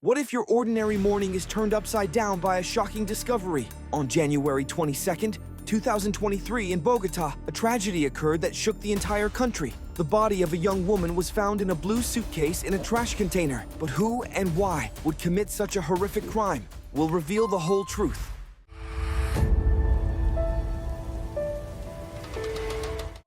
What if your ordinary morning is turned upside down by a shocking discovery? On January 22nd, 2023 in Bogotá, a tragedy occurred that shook the entire country. The body of a young woman was found in a blue suitcase in a trash container. But who and why would commit such a horrific crime? We'll reveal the whole truth.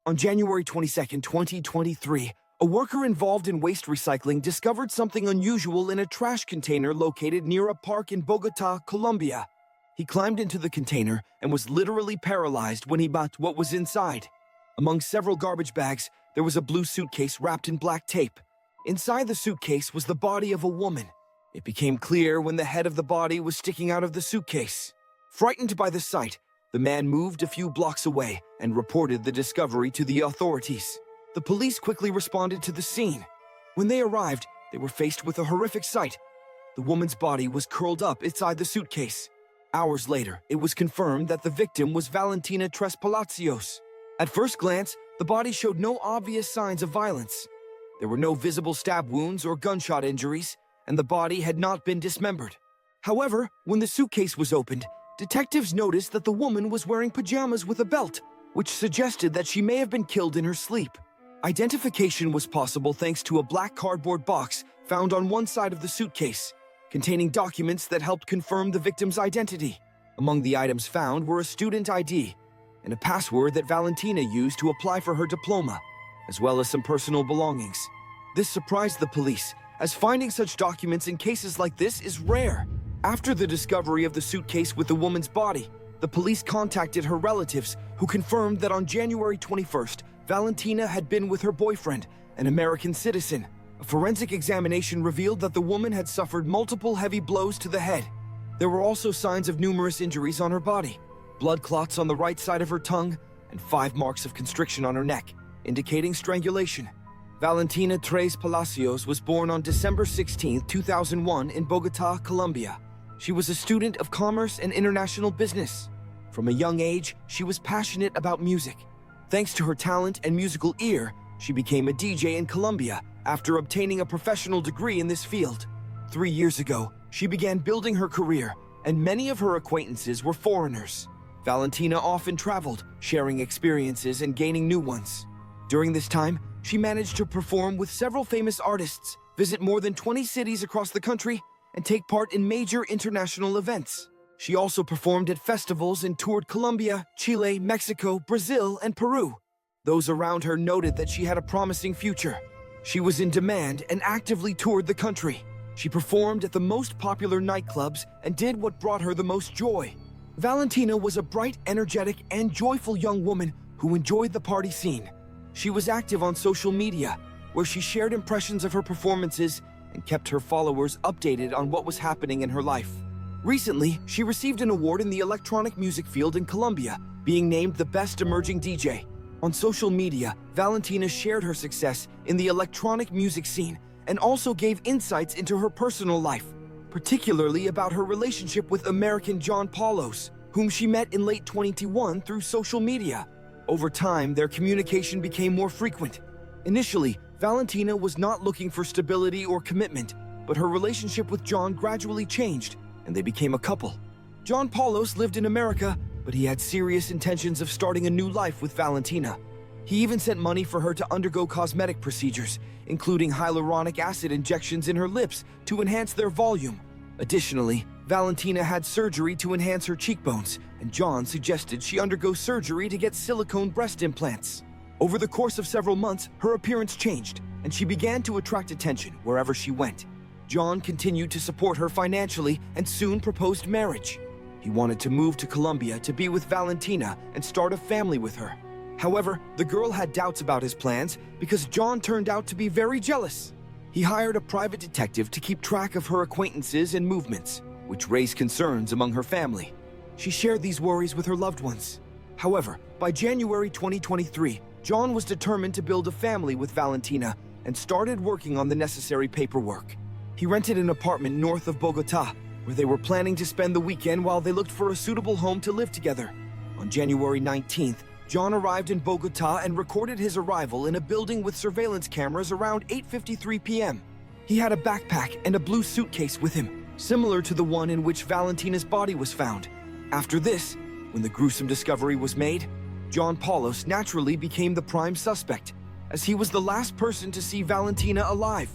On January 22nd, 2023, a worker involved in waste recycling discovered something unusual in a trash container located near a park in Bogotá, Colombia. He climbed into the container and was literally paralyzed when he bought what was inside. Among several garbage bags, there was a blue suitcase wrapped in black tape. Inside the suitcase was the body of a woman. It became clear when the head of the body was sticking out of the suitcase. Frightened by the sight, the man moved a few blocks away and reported the discovery to the authorities. The police quickly responded to the scene. When they arrived, they were faced with a horrific sight. The woman's body was curled up inside the suitcase. Hours later, it was confirmed that the victim was Valentina Trespalacios. At first glance, the body showed no obvious signs of violence. There were no visible stab wounds or gunshot injuries, and the body had not been dismembered. However, when the suitcase was opened, detectives noticed that the woman was wearing pajamas with a belt, which suggested that she may have been killed in her sleep. Identification was possible thanks to a black cardboard box found on one side of the suitcase, containing documents that helped confirm the victim's identity. Among the items found were a student ID and a password that Valentina used to apply for her diploma, as well as some personal belongings. This surprised the police, as finding such documents in cases like this is rare. After the discovery of the suitcase with the woman's body, the police contacted her relatives, who confirmed that on January 21st, Valentina had been with her boyfriend, an American citizen. A forensic examination revealed that the woman had suffered multiple heavy blows to the head. There were also signs of numerous injuries on her body, blood clots on the right side of her tongue, and 5 marks of constriction on her neck, indicating strangulation. Valentina Trespalacios was born on December 16, 2001 in Bogotá, Colombia. She was a student of commerce and international business. From a young age, she was passionate about music. Thanks to her talent and musical ear, she became a DJ in Colombia after obtaining a professional degree in this field. 3 years ago, she began building her career, and many of her acquaintances were foreigners. Valentina often traveled, sharing experiences and gaining new ones. During this time, she managed to perform with several famous artists, visit more than 20 cities across the country, and take part in major international events. She also performed at festivals and toured Colombia, Chile, Mexico, Brazil, and Peru. Those around her noted that she had a promising future. She was in demand and actively toured the country. She performed at the most popular nightclubs and did what brought her the most joy. Valentina was a bright, energetic, and joyful young woman who enjoyed the party scene. She was active on social media, where she shared impressions of her performances and kept her followers updated on what was happening in her life. Recently, she received an award in the electronic music field in Colombia, being named the Best Emerging DJ. On social media, Valentina shared her success in the electronic music scene and also gave insights into her personal life, particularly about her relationship with American John Poulos, whom she met in late 2021 through social media. Over time, their communication became more frequent. Initially, Valentina was not looking for stability or commitment, but her relationship with John gradually changed, and they became a couple. John Poulos lived in America, but he had serious intentions of starting a new life with Valentina. He even sent money for her to undergo cosmetic procedures, including hyaluronic acid injections in her lips to enhance their volume. Additionally, Valentina had surgery to enhance her cheekbones, and John suggested she undergo surgery to get silicone breast implants. Over the course of several months, her appearance changed, and she began to attract attention wherever she went. John continued to support her financially and soon proposed marriage. He wanted to move to Colombia to be with Valentina and start a family with her. However, the girl had doubts about his plans because John turned out to be very jealous. He hired a private detective to keep track of her acquaintances and movements, which raised concerns among her family. She shared these worries with her loved ones. However, by January 2023, John was determined to build a family with Valentina and started working on the necessary paperwork. He rented an apartment north of Bogotá, where they were planning to spend the weekend while they looked for a suitable home to live together. On January 19th, John arrived in Bogotá and recorded his arrival in a building with surveillance cameras around 8:53 p.m. He had a backpack and a blue suitcase with him, similar to the one in which Valentina's body was found. After this, when the gruesome discovery was made, John Poulos naturally became the prime suspect, as he was the last person to see Valentina alive.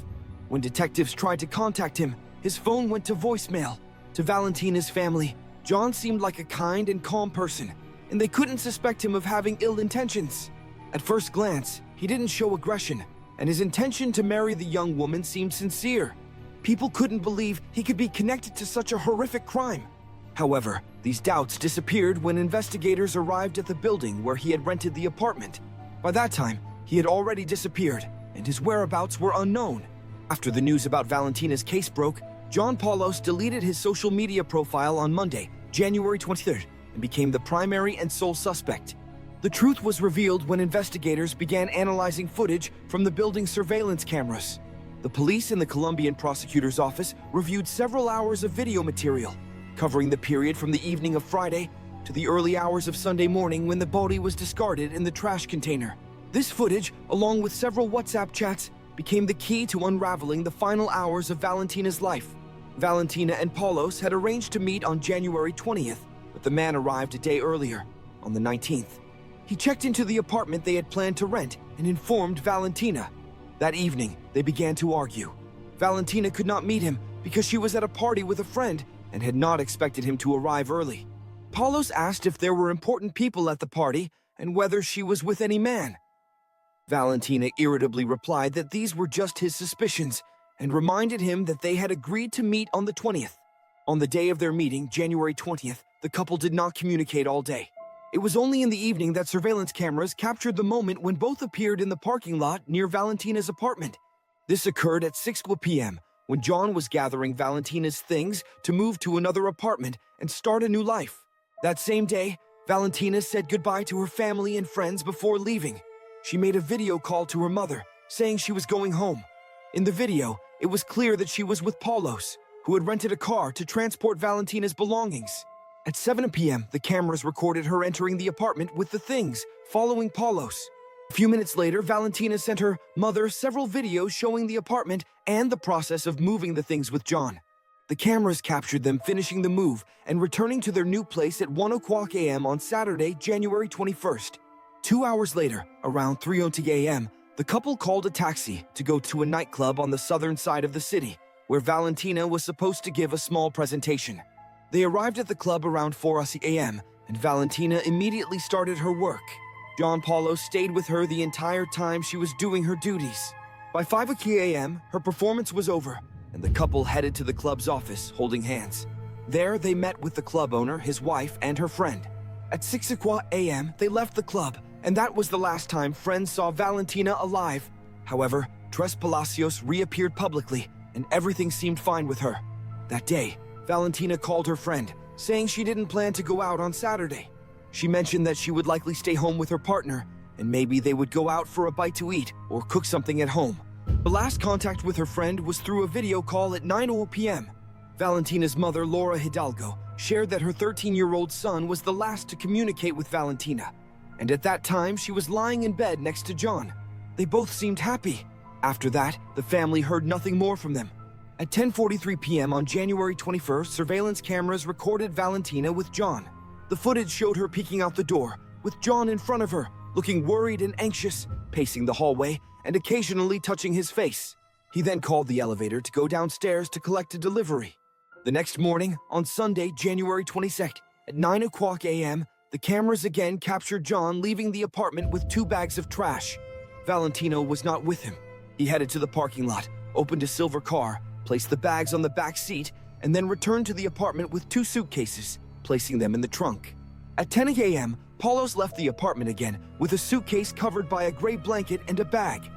When detectives tried to contact him, his phone went to voicemail. To Valentina's family, John seemed like a kind and calm person, and they couldn't suspect him of having ill intentions. At first glance, he didn't show aggression, and his intention to marry the young woman seemed sincere. People couldn't believe he could be connected to such a horrific crime. However, these doubts disappeared when investigators arrived at the building where he had rented the apartment. By that time, he had already disappeared, and his whereabouts were unknown. After the news about Valentina's case broke, John Poulos deleted his social media profile on Monday, January 23rd, and became the primary and sole suspect. The truth was revealed when investigators began analyzing footage from the building's surveillance cameras. The police and the Colombian prosecutor's office reviewed several hours of video material, covering the period from the evening of Friday to the early hours of Sunday morning when the body was discarded in the trash container. This footage, along with several WhatsApp chats, became the key to unraveling the final hours of Valentina's life. Valentina and Poulos had arranged to meet on January 20th, but the man arrived a day earlier, on the 19th. He checked into the apartment they had planned to rent and informed Valentina. That evening, they began to argue. Valentina could not meet him because she was at a party with a friend and had not expected him to arrive early. Poulos asked if there were important people at the party and whether she was with any man. Valentina irritably replied that these were just his suspicions and reminded him that they had agreed to meet on the 20th. On the day of their meeting, January 20th, the couple did not communicate all day. It was only in the evening that surveillance cameras captured the moment when both appeared in the parking lot near Valentina's apartment. This occurred at 6 p.m., when John was gathering Valentina's things to move to another apartment and start a new life. That same day, Valentina said goodbye to her family and friends before leaving. She made a video call to her mother, saying she was going home. In the video, it was clear that she was with Poulos, who had rented a car to transport Valentina's belongings. At 7 p.m., the cameras recorded her entering the apartment with the things, following Poulos. A few minutes later, Valentina sent her mother several videos showing the apartment and the process of moving the things with John. The cameras captured them finishing the move and returning to their new place at 1 a.m. on Saturday, January 21st. 2 hours later, around 3:00 a.m., the couple called a taxi to go to a nightclub on the southern side of the city, where Valentina was supposed to give a small presentation. They arrived at the club around 4 a.m., and Valentina immediately started her work. John Poulos stayed with her the entire time she was doing her duties. By 5 a.m., her performance was over, and the couple headed to the club's office, holding hands. There, they met with the club owner, his wife, and her friend. At 6 a.m., they left the club, and that was the last time friends saw Valentina alive. However, Trespalacios reappeared publicly, and everything seemed fine with her. That day, Valentina called her friend, saying she didn't plan to go out on Saturday. She mentioned that she would likely stay home with her partner, and maybe they would go out for a bite to eat or cook something at home. The last contact with her friend was through a video call at 9 p.m. Valentina's mother, Laura Hidalgo, shared that her 13-year-old son was the last to communicate with Valentina, and at that time she was lying in bed next to John. They both seemed happy. After that, the family heard nothing more from them. At 10:43 p.m. on January 21st, surveillance cameras recorded Valentina with John. The footage showed her peeking out the door, with John in front of her, looking worried and anxious, pacing the hallway, and occasionally touching his face. He then called the elevator to go downstairs to collect a delivery. The next morning, on Sunday, January 22nd, at 9 a.m., the cameras again captured John leaving the apartment with 2 bags of trash. Valentina was not with him. He headed to the parking lot, opened a silver car, placed the bags on the back seat, and then returned to the apartment with 2 suitcases, placing them in the trunk. At 10 a.m., Poulos left the apartment again with a suitcase covered by a gray blanket and a bag.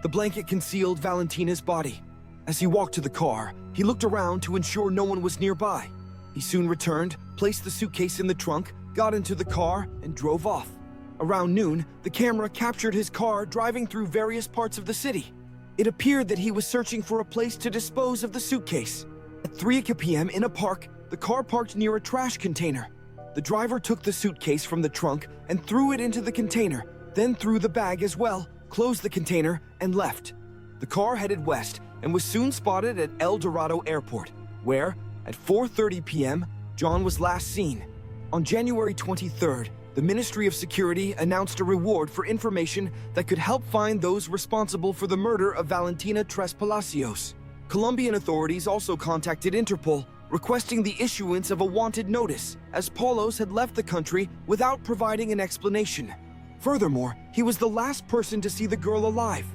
The blanket concealed Valentina's body. As he walked to the car, he looked around to ensure no one was nearby. He soon returned, placed the suitcase in the trunk, got into the car, and drove off. Around noon, the camera captured his car driving through various parts of the city. It appeared that he was searching for a place to dispose of the suitcase. At 3 p.m. in a park, the car parked near a trash container. The driver took the suitcase from the trunk and threw it into the container, then threw the bag as well, closed the container, and left. The car headed west, and was soon spotted at El Dorado Airport, where, at 4:30 p.m., John was last seen. On January 23rd, the Ministry of Security announced a reward for information that could help find those responsible for the murder of Valentina Trespalacios. Colombian authorities also contacted Interpol, requesting the issuance of a wanted notice, as Poulos had left the country without providing an explanation. Furthermore, he was the last person to see the girl alive.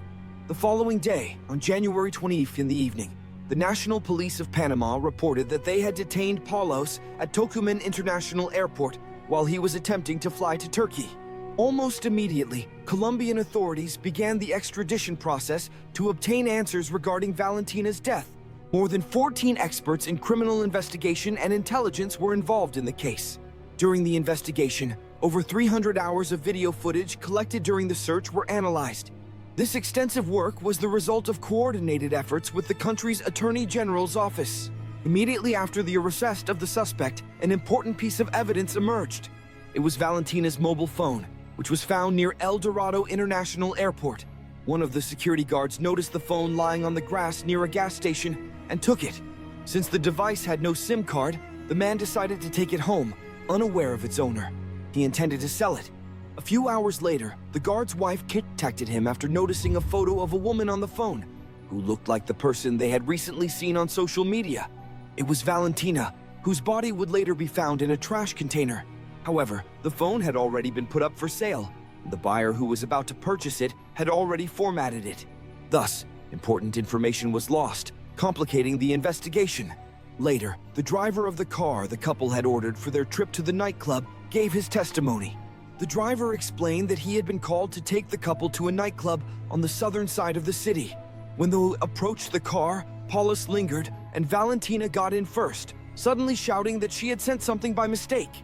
The following day, on January 20th in the evening, the National Police of Panama reported that they had detained Poulos at Tocumen International Airport while he was attempting to fly to Turkey. Almost immediately, Colombian authorities began the extradition process to obtain answers regarding Valentina's death. More than 14 experts in criminal investigation and intelligence were involved in the case. During the investigation, over 300 hours of video footage collected during the search were analyzed. This extensive work was the result of coordinated efforts with the country's Attorney General's office. Immediately after the arrest of the suspect, an important piece of evidence emerged. It was Valentina's mobile phone, which was found near El Dorado International Airport. One of the security guards noticed the phone lying on the grass near a gas station and took it. Since the device had no SIM card, the man decided to take it home, unaware of its owner. He intended to sell it. A few hours later, the guard's wife contacted him after noticing a photo of a woman on the phone, who looked like the person they had recently seen on social media. It was Valentina, whose body would later be found in a trash container. However, the phone had already been put up for sale. The buyer who was about to purchase it had already formatted it. Thus, important information was lost, complicating the investigation. Later, the driver of the car the couple had ordered for their trip to the nightclub gave his testimony. The driver explained that he had been called to take the couple to a nightclub on the southern side of the city. When they approached the car, Poulos lingered and Valentina got in first, suddenly shouting that she had sent something by mistake.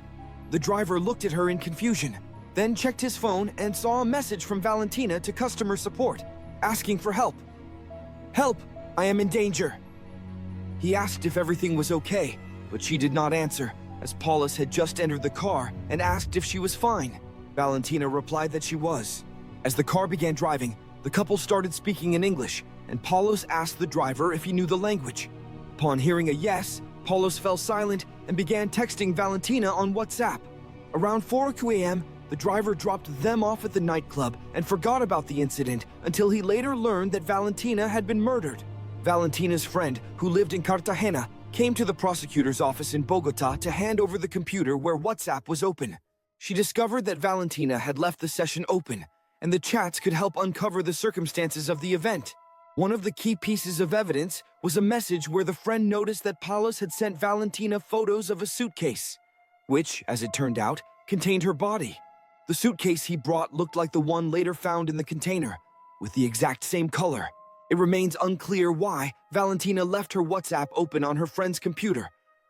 The driver looked at her in confusion, then checked his phone and saw a message from Valentina to customer support, asking for help. "Help, I am in danger." He asked if everything was okay, but she did not answer, as Poulos had just entered the car and asked if she was fine. Valentina replied that she was. As the car began driving, the couple started speaking in English, and Poulos asked the driver if he knew the language. Upon hearing a yes, Poulos fell silent and began texting Valentina on WhatsApp. Around 4 a.m., the driver dropped them off at the nightclub and forgot about the incident until he later learned that Valentina had been murdered. Valentina's friend, who lived in Cartagena, came to the prosecutor's office in Bogotá to hand over the computer where WhatsApp was open. She discovered that Valentina had left the session open, and the chats could help uncover the circumstances of the event. One of the key pieces of evidence was a message where the friend noticed that Poulos had sent Valentina photos of a suitcase, which, as it turned out, contained her body. The suitcase he brought looked like the one later found in the container, with the exact same color. It remains unclear why Valentina left her WhatsApp open on her friend's computer,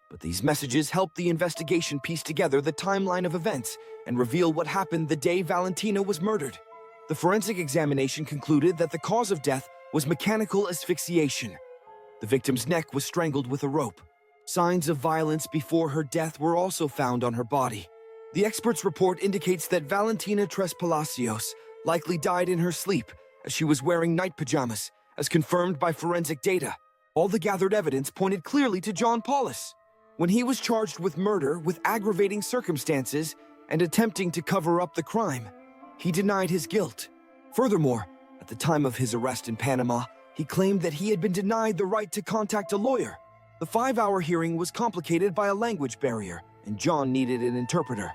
but these messages helped the investigation piece together the timeline of events and reveal what happened the day Valentina was murdered. The forensic examination concluded that the cause of death was mechanical asphyxiation. The victim's neck was strangled with a rope. Signs of violence before her death were also found on her body. The expert's report indicates that Valentina Trespalacios likely died in her sleep, as she was wearing night pajamas, as confirmed by forensic data. All the gathered evidence pointed clearly to John Poulos. When he was charged with murder with aggravating circumstances and attempting to cover up the crime, he denied his guilt. Furthermore, at the time of his arrest in Panama, he claimed that he had been denied the right to contact a lawyer. The 5-hour hearing was complicated by a language barrier, and John needed an interpreter.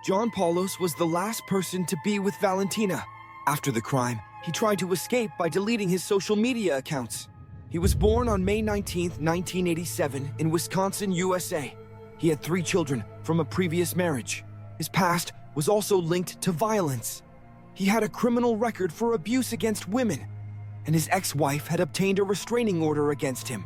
John Poulos was the last person to be with Valentina. After the crime, he tried to escape by deleting his social media accounts. He was born on May 19, 1987, in Wisconsin, USA. He had 3 children from a previous marriage. His past was also linked to violence. He had a criminal record for abuse against women, and his ex-wife had obtained a restraining order against him.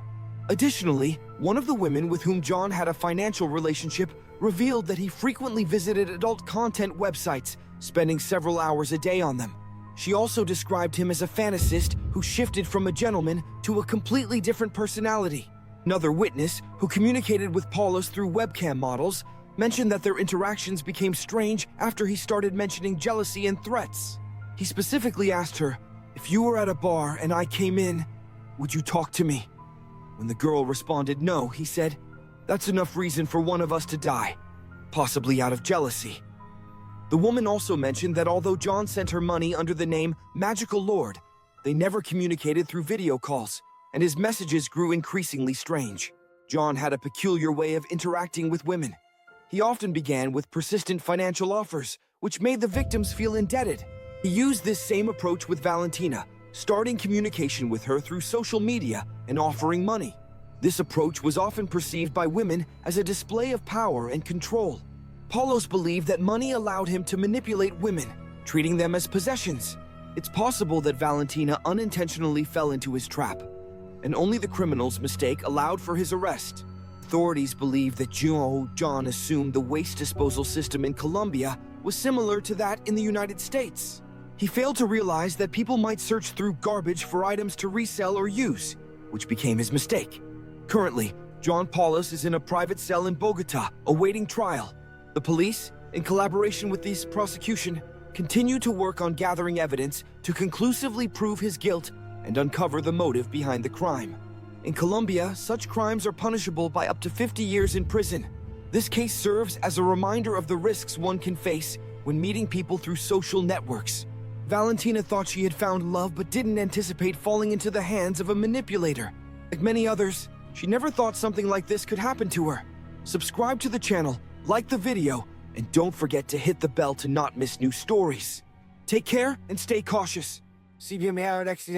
Additionally, one of the women with whom John had a financial relationship revealed that he frequently visited adult content websites, spending several hours a day on them. She also described him as a fantasist who shifted from a gentleman to a completely different personality. Another witness, who communicated with Poulos through webcam models, mentioned that their interactions became strange after he started mentioning jealousy and threats. He specifically asked her, "If you were at a bar and I came in, "Would you talk to me?" When the girl responded no, he said, "That's enough reason for one of us to die, possibly out of jealousy." The woman also mentioned that although John sent her money under the name Magical Lord, they never communicated through video calls, and his messages grew increasingly strange. John had a peculiar way of interacting with women. He often began with persistent financial offers, which made the victims feel indebted. He used this same approach with Valentina, starting communication with her through social media and offering money. This approach was often perceived by women as a display of power and control. Poulos believed that money allowed him to manipulate women, treating them as possessions. It's possible that Valentina unintentionally fell into his trap, and only the criminal's mistake allowed for his arrest. Authorities believe that John assumed the waste disposal system in Colombia was similar to that in the United States. He failed to realize that people might search through garbage for items to resell or use, which became his mistake. Currently, John Poulos is in a private cell in Bogotá, awaiting trial. The police, in collaboration with the prosecution, continue to work on gathering evidence to conclusively prove his guilt and uncover the motive behind the crime. In Colombia, such crimes are punishable by up to 50 years in prison. This case serves as a reminder of the risks one can face when meeting people through social networks. Valentina thought she had found love but didn't anticipate falling into the hands of a manipulator. Like many others, she never thought something like this could happen to her. Subscribe to the channel, like the video, and don't forget to hit the bell to not miss new stories. Take care and stay cautious. See you, accident.